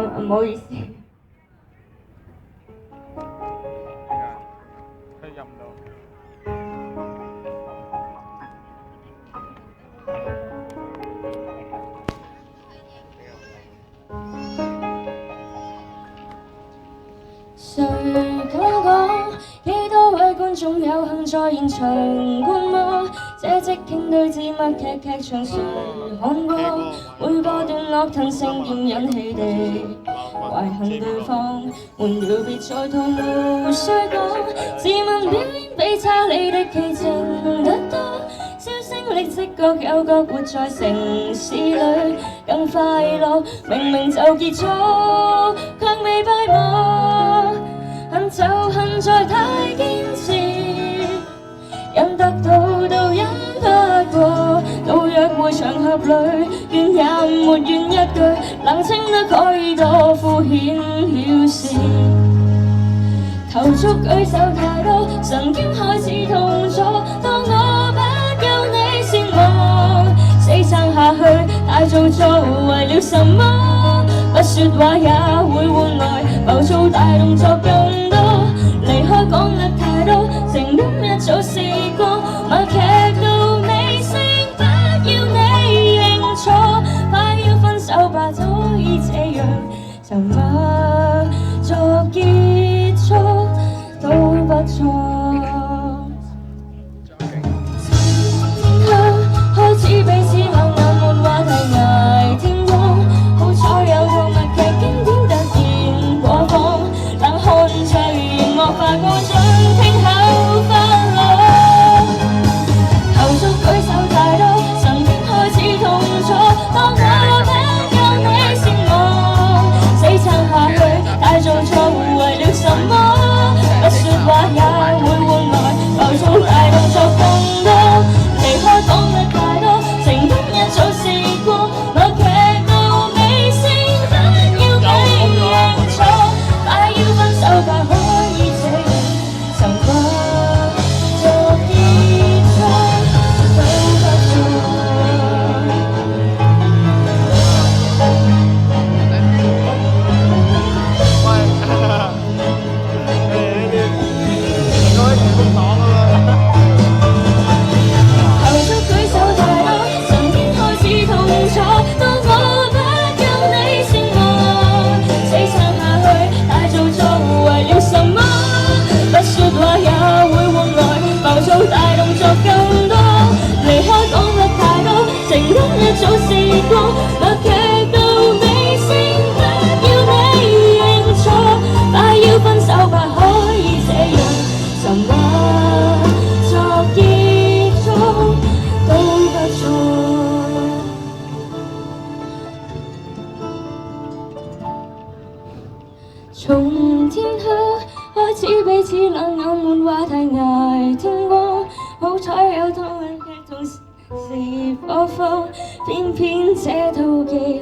唔好意思。佢入唔到。誰敢講？幾多位觀眾有幸在現場觀摩？這即興對字幕劇場誰看過？每個段落騰聲點引起的懷恨對方，換了別再吐無需講。自問表演比差你的奇情得多，銷聲力直覺有覺活在城市裏更快樂，明明就結束，卻未敗亡。恨就恨在太堅持，因得到都因不過，到約會場合裏，怨也沒怨一句，冷清得可以多敷衍了事。投足舉手太多，神經開始痛楚，當我不夠你羨慕，死撐下去太做作，為了什麼？不說話也會換來浮躁大動作更多，離開講得太多，情感一早試過，默劇到尾聲，不要你認錯，快要分手吧，可以這樣沉默作結束都不錯。開始彼此冷眼沒話題捱天光，好彩有套默劇經典突然播放，冷看着熒幕發光，想聽口發亮。投訴舉手太多，神經開始痛楚，當我不夠你羨慕，死撐下去太做作，為了什麼？不說話也會換來浮躁大動作更多，離開講得太多，情感一早試過，默劇到尾聲，不要你認錯，快要分手吧，可以這樣沉默作結束都不錯。投訴舉手太多，神經開始痛楚，當我不夠你羨慕，死撐下去太做作，為了什麼？不說話也會換來浮躁大動作更多，離開講得太多，情感一早試過，默劇到尾聲，不要你認錯，快要分手吧，可以這樣沉默作結束都不錯。從天黑開始彼此冷眼沒話題捱天光，好彩有套默劇同時播放，偏偏這套劇